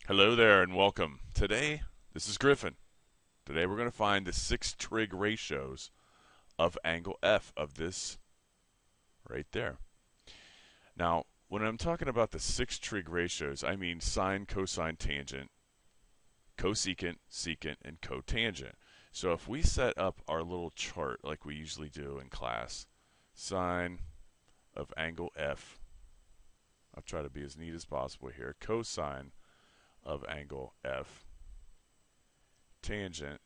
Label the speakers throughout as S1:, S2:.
S1: Hello there and welcome. Today, this is Griffin. Today we're going to find the 6 trig ratios of angle F of this right there. Now, when I'm talking about the 6 trig ratios, I mean sine, cosine, tangent, cosecant, secant, and cotangent. So if we set up our little chart like we usually do in class, sine of angle F, I'll try to be as neat as possible here, cosine of angle F, tangent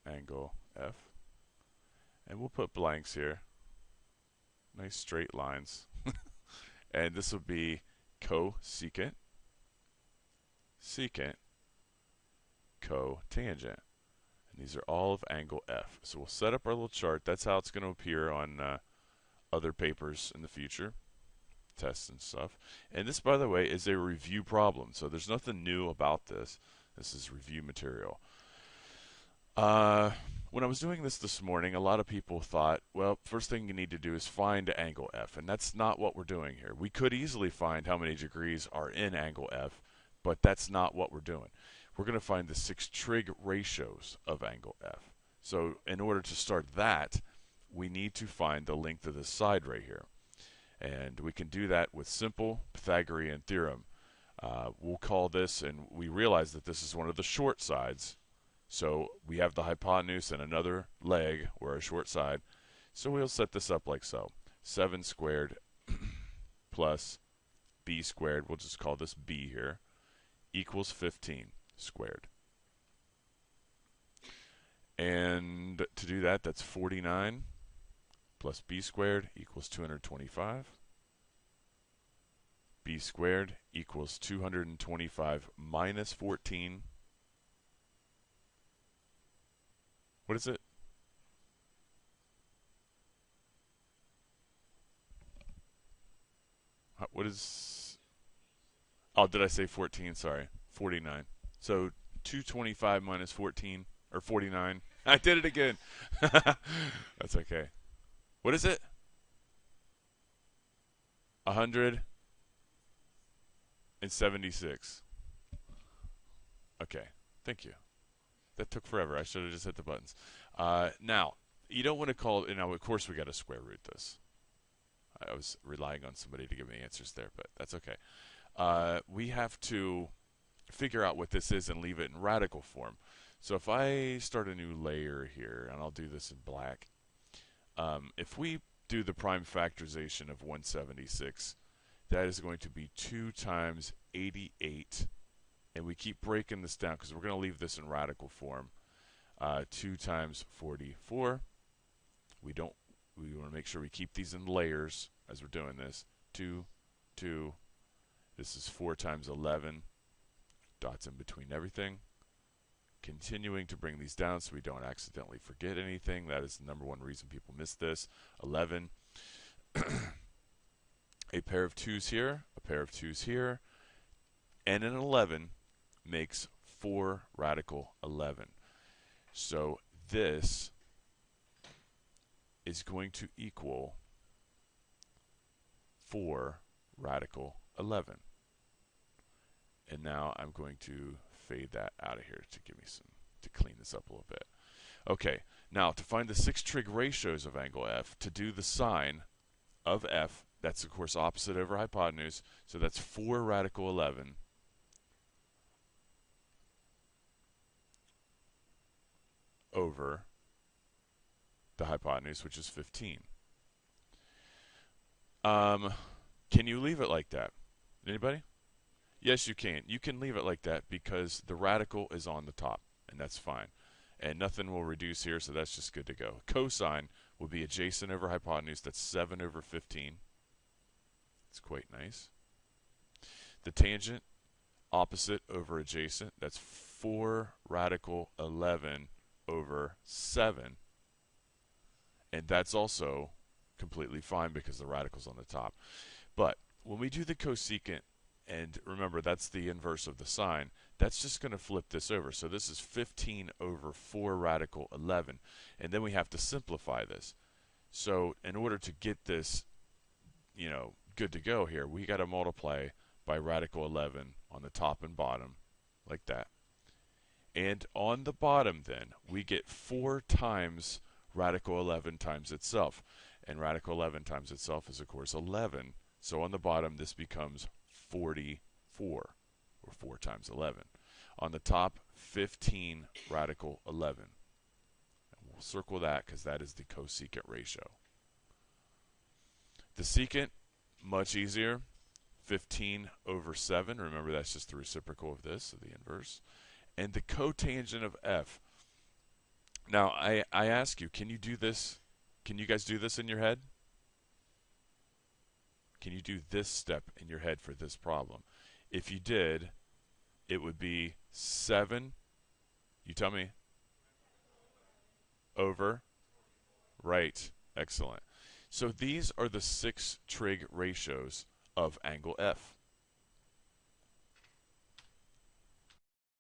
S1: angle F, and we'll put blanks here, nice straight lines, and this will be cosecant, secant, cotangent, and these are all of angle F. So we'll set up our little chart. That's how it's going to appear on other papers in the future, tests and stuff. And this, by the way, is a review problem, so there's nothing new about this. This is review material. When I was doing this morning, a lot of people thought, well, first thing you need to do is find angle F, and that's not what we're doing here. We could easily find how many degrees are in angle F, but that's not what we're doing. We're going to find the 6 trig ratios of angle F. So in order to start that, we need to find the length of this side right here. And we can do that with simple Pythagorean theorem. We'll call this, and we realize that this is one of the short sides. So we have the hypotenuse and another leg, or a short side. So we'll set this up like so. 7 squared plus b squared, we'll just call this b here, equals 15 squared. And to do that, that's 49 plus b squared equals 225. B squared equals 225 minus 14. What is it? What is... Oh, did I say 14? Sorry. 49. So 225 minus 14, or 49. I did it again. That's okay. What is it? 176. Okay. Thank you. That took forever. I should have just hit the buttons. Now, you don't want to call it... Now, of course, we got to square root this. I was relying on somebody to give me answers there, but that's okay. We have to figure out what this is and leave it in radical form. So if I start a new layer here, and I'll do this in black, if we do the prime factorization of 176, that is going to be 2 times 88, and we keep breaking this down because we're going to leave this in radical form. 2 times 44. We want to make sure we keep these in layers as we're doing this. 2, 2. This is 4 times 11. Dots in between everything. Continuing to bring these down so we don't accidentally forget anything. That is the number one reason people miss this. 11. A pair of 2's here, a pair of 2's here, and an 11 makes 4 radical 11. So this is going to equal 4 radical 11. And now I'm going to fade that out of here to give me some, to clean this up a little bit. Okay, now to find the 6 trig ratios of angle F, to do the sine of F, that's of course opposite over hypotenuse, so that's 4 radical 11 over the hypotenuse, which is 15. Can you leave it like that? Anybody? Yes, you can. You can leave it like that because the radical is on the top, and that's fine. And nothing will reduce here, so that's just good to go. Cosine will be adjacent over hypotenuse. That's 7 over 15. It's quite nice. The tangent, opposite over adjacent. That's 4 radical 11 over 7. And that's also completely fine because the radical's on the top. But when we do the cosecant, and remember that's the inverse of the sine, that's just going to flip this over. So this is 15 over 4 radical 11. And then we have to simplify this. So in order to get this, good to go here, we got to multiply by radical 11 on the top and bottom, like that. And on the bottom, then, we get 4 times radical 11 times itself. And radical 11 times itself is, of course, 11. So on the bottom, this becomes 44, or 4 times 11. On the top, 15 radical 11. And we'll circle that because that is the cosecant ratio. The secant, much easier. 15 over 7. Remember, that's just the reciprocal of this, so the inverse. And the cotangent of f. Now, I ask you, can you do this? Can you guys do this in your head? Can you do this step in your head for this problem? If you did, it would be 7, you tell me, over, right, excellent. So these are the 6 trig ratios of angle F.